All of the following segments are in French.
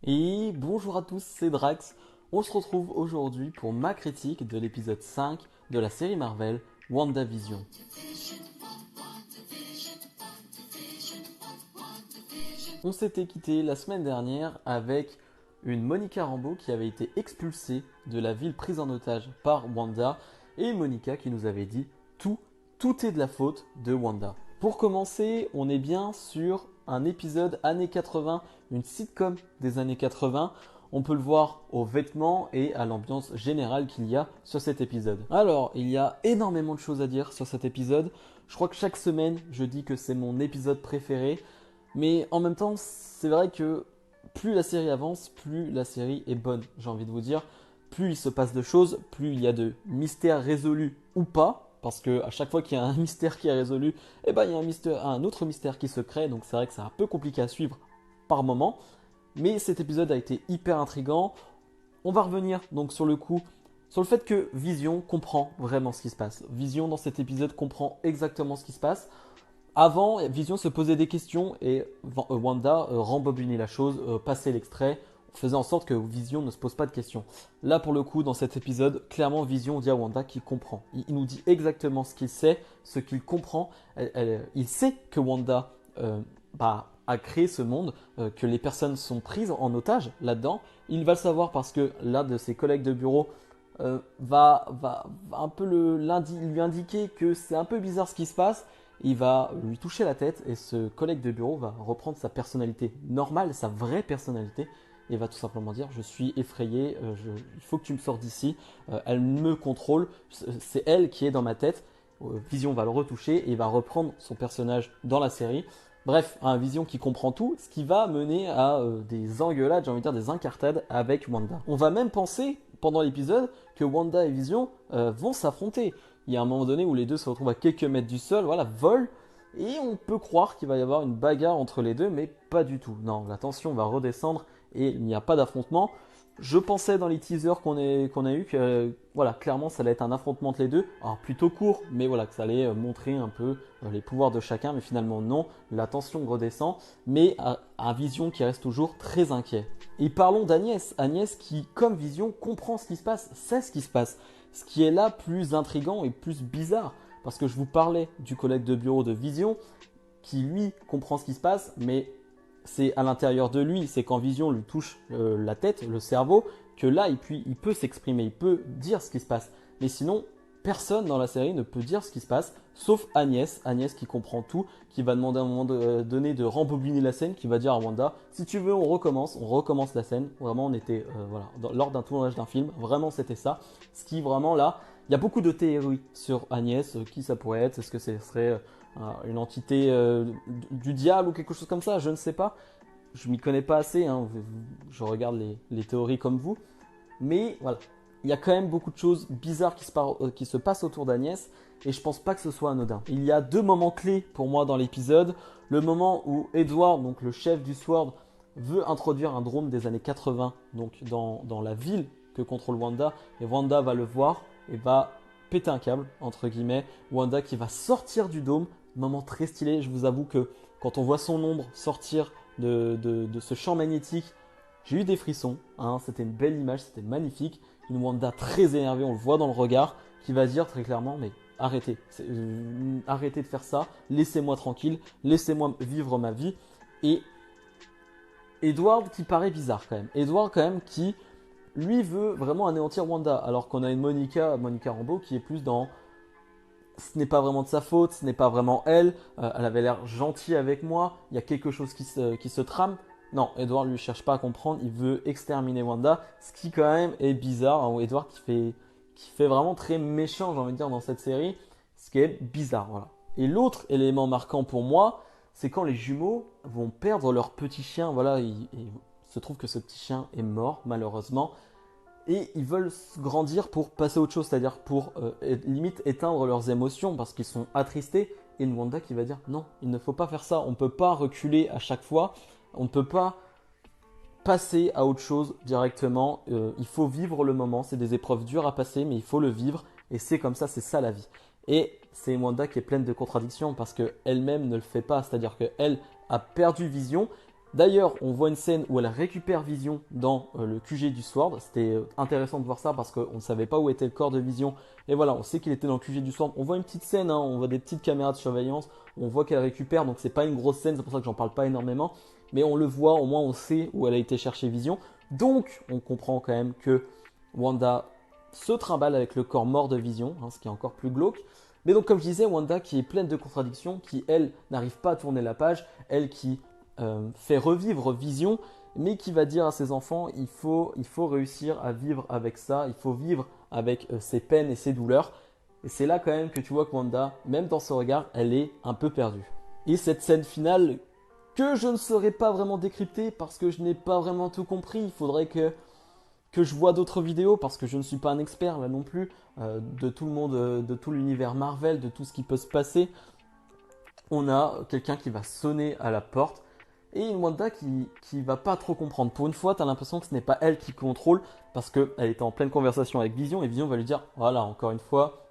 Et bonjour à tous, c'est Drax. On se retrouve aujourd'hui pour ma critique de l'épisode 5 de la série Marvel WandaVision. On s'était quitté la semaine dernière avec une Monica Rambeau qui avait été expulsée de la ville prise en otage par Wanda et Monica qui nous avait dit tout est de la faute de Wanda. Pour commencer, on est bien sur un épisode années 80, une sitcom des années 80. On peut le voir aux vêtements et à l'ambiance générale qu'il y a sur cet épisode. Alors, il y a énormément de choses à dire sur cet épisode. Je crois que chaque semaine, je dis que c'est mon épisode préféré. Mais en même temps, c'est vrai que plus la série avance, plus la série est bonne, j'ai envie de vous dire. Plus il se passe de choses, plus il y a de mystères résolus ou pas. Parce que à chaque fois qu'il y a un mystère qui est résolu, eh ben, il y a un autre mystère qui se crée. Donc c'est vrai que c'est un peu compliqué à suivre par moment. Mais cet épisode a été hyper intriguant. On va revenir donc sur le coup, sur le fait que Vision comprend vraiment ce qui se passe. Vision dans cet épisode comprend exactement ce qui se passe. Avant, Vision se posait des questions et Wanda rembobinait la chose, passait l'extrait, faisait en sorte que Vision ne se pose pas de questions. Là, pour le coup, dans cet épisode, clairement, Vision dit à Wanda qu'il comprend. Il nous dit exactement ce qu'il sait, ce qu'il comprend. Il sait que Wanda a créé ce monde, que les personnes sont prises en otage là-dedans. Il va le savoir parce que l'un de ses collègues de bureau va un peu lui indiquer que c'est un peu bizarre ce qui se passe. Il va lui toucher la tête et ce collègue de bureau va reprendre sa personnalité normale, sa vraie personnalité, et va tout simplement dire je suis effrayé, il faut que tu me sors d'ici, elle me contrôle, c'est elle qui est dans ma tête. Vision va le retoucher et il va reprendre son personnage dans la série. Bref, un Vision qui comprend tout, ce qui va mener à des engueulades, j'ai envie de dire des incartades avec Wanda. On va même penser pendant l'épisode que Wanda et Vision vont s'affronter. Il y a un moment donné où les deux se retrouvent à quelques mètres du sol, voilà, volent, et on peut croire qu'il va y avoir une bagarre entre les deux, mais pas du tout. Non, la tension va redescendre et il n'y a pas d'affrontement. Je pensais dans les teasers qu'on a eu que voilà, clairement ça allait être un affrontement entre les deux, alors plutôt court, mais voilà, que ça allait montrer un peu les pouvoirs de chacun, mais finalement non, la tension redescend, mais à Vision qui reste toujours très inquiet. Et parlons d'Agnès, Agnès qui, comme Vision, comprend ce qui se passe, sait ce qui se passe. Ce qui est là plus intriguant et plus bizarre, parce que je vous parlais du collègue de bureau de Vision, qui lui comprend ce qui se passe, mais c'est à l'intérieur de lui, c'est quand Vision lui touche la tête, le cerveau, que là il peut s'exprimer, il peut dire ce qui se passe. Mais sinon, personne dans la série ne peut dire ce qui se passe, sauf Agnès, Agnès qui comprend tout, qui va demander à un moment donné de rembobiner la scène, qui va dire à Wanda, si tu veux on recommence la scène. Vraiment on était lors d'un tournage d'un film, vraiment c'était ça. Ce qui vraiment là, il y a beaucoup de théories sur Agnès, qui ça pourrait être, est-ce que ce serait une entité du diable ou quelque chose comme ça, je ne sais pas. Je m'y connais pas assez, hein. Je regarde les théories comme vous. Mais voilà, il y a quand même beaucoup de choses bizarres qui se passent autour d'Agnès et je pense pas que ce soit anodin. Il y a deux moments clés pour moi dans l'épisode. Le moment où Edward, donc le chef du SWORD, veut introduire un drone des années 80 donc dans la ville que contrôle Wanda et Wanda va le voir et va péter un câble, entre guillemets. Wanda qui va sortir du dôme, moment très stylé. Je vous avoue que quand on voit son ombre sortir de ce champ magnétique, j'ai eu des frissons, hein, c'était une belle image, c'était magnifique. Une Wanda très énervée, on le voit dans le regard, qui va dire très clairement, mais arrêtez, arrêtez de faire ça, laissez-moi tranquille, laissez-moi vivre ma vie. Et Edward qui paraît bizarre quand même. Edward quand même qui, lui, veut vraiment anéantir Wanda, alors qu'on a une Monica Rambeau qui est plus dans ce n'est pas vraiment de sa faute, ce n'est pas vraiment elle, elle avait l'air gentille avec moi, il y a quelque chose qui se trame. Non, Edward lui cherche pas à comprendre, il veut exterminer Wanda, ce qui quand même est bizarre. Hein, Edward qui fait vraiment très méchant, j'ai envie de dire, dans cette série, ce qui est bizarre, voilà. Et l'autre élément marquant pour moi, c'est quand les jumeaux vont perdre leur petit chien, voilà, il se trouve que ce petit chien est mort, malheureusement, et ils veulent grandir pour passer à autre chose, c'est-à-dire pour limite éteindre leurs émotions parce qu'ils sont attristés. Et une Wanda qui va dire non, il ne faut pas faire ça, on ne peut pas reculer à chaque fois, on ne peut pas passer à autre chose directement, il faut vivre le moment, c'est des épreuves dures à passer mais il faut le vivre et c'est comme ça, c'est ça la vie. Et c'est Wanda qui est pleine de contradictions parce qu'elle-même ne le fait pas, c'est-à-dire qu'elle a perdu Vision D'ailleurs, on voit une scène où elle récupère Vision dans le QG du Sword. C'était intéressant de voir ça parce qu'on ne savait pas où était le corps de Vision. Et voilà, on sait qu'il était dans le QG du Sword. On voit une petite scène, hein, on voit des petites caméras de surveillance. On voit qu'elle récupère, donc c'est pas une grosse scène, c'est pour ça que j'en parle pas énormément. Mais on le voit, au moins on sait où elle a été chercher Vision. Donc, on comprend quand même que Wanda se trimballe avec le corps mort de Vision, hein, ce qui est encore plus glauque. Mais donc, comme je disais, Wanda qui est pleine de contradictions, qui elle n'arrive pas à tourner la page, elle qui fait revivre Vision, mais qui va dire à ses enfants il faut réussir à vivre avec ça, il faut vivre avec ses peines et ses douleurs. Et c'est là quand même que tu vois que Wanda, même dans son regard, elle est un peu perdue. Et cette scène finale que je ne saurais pas vraiment décrypter parce que je n'ai pas vraiment tout compris, il faudrait que je vois d'autres vidéos parce que je ne suis pas un expert là non plus de tout le monde, de tout l'univers Marvel, de tout ce qui peut se passer. On a quelqu'un qui va sonner à la porte et une Wanda qui va pas trop comprendre. Pour une fois, tu as l'impression que ce n'est pas elle qui contrôle parce qu'elle était en pleine conversation avec Vision et Vision va lui dire voilà, encore une fois,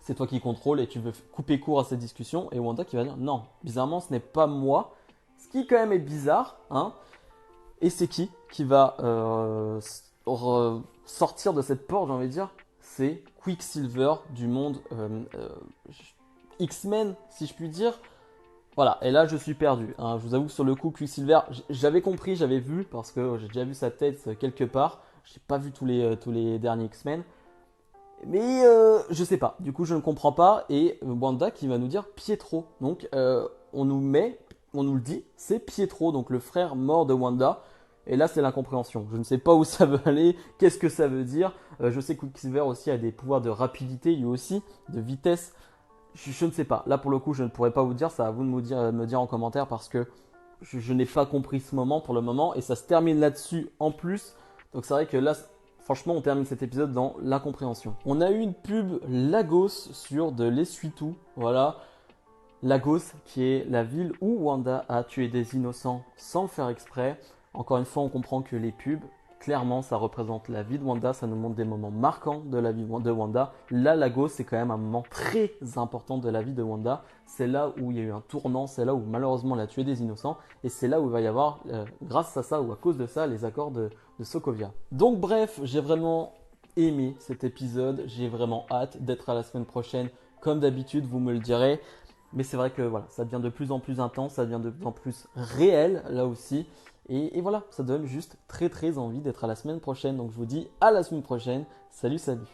c'est toi qui contrôle et tu veux couper court à cette discussion. Et Wanda qui va dire non, bizarrement, ce n'est pas moi. Ce qui quand même est bizarre, hein. Et c'est qui va sortir de cette porte, j'ai envie de dire, c'est Quicksilver du monde X-Men, si je puis dire. Voilà, et là je suis perdu, hein. Je vous avoue que sur le coup, Quicksilver, j'avais compris, j'avais vu, parce que j'ai déjà vu sa tête quelque part. Je n'ai pas vu tous les derniers X-Men. Mais je sais pas, du coup je ne comprends pas. Et Wanda qui va nous dire Pietro. Donc on nous le dit, c'est Pietro, donc le frère mort de Wanda. Et là c'est l'incompréhension. Je ne sais pas où ça veut aller, qu'est-ce que ça veut dire. Je sais que Quicksilver aussi a des pouvoirs de rapidité, lui aussi, de vitesse. Je ne sais pas. Là, pour le coup, je ne pourrais pas vous dire. Ça à vous de me dire en commentaire parce que je n'ai pas compris ce moment pour le moment. Et ça se termine là-dessus en plus. Donc, c'est vrai que là, franchement, on termine cet épisode dans l'incompréhension. On a eu une pub Lagos sur de l'essuie-tout. Voilà. Lagos, qui est la ville où Wanda a tué des innocents sans le faire exprès. Encore une fois, on comprend que les pubs, clairement, ça représente la vie de Wanda, ça nous montre des moments marquants de la vie de Wanda. Là, Lagos, c'est quand même un moment très important de la vie de Wanda. C'est là où il y a eu un tournant, c'est là où malheureusement elle a tué des innocents, et c'est là où il va y avoir, grâce à ça ou à cause de ça, les accords de Sokovia. Donc bref, j'ai vraiment aimé cet épisode, j'ai vraiment hâte d'être à la semaine prochaine. Comme d'habitude, vous me le direz. Mais c'est vrai que voilà, ça devient de plus en plus intense, ça devient de plus en plus réel là aussi. Et voilà, ça donne juste très très envie d'être à la semaine prochaine. Donc je vous dis à la semaine prochaine. Salut, salut.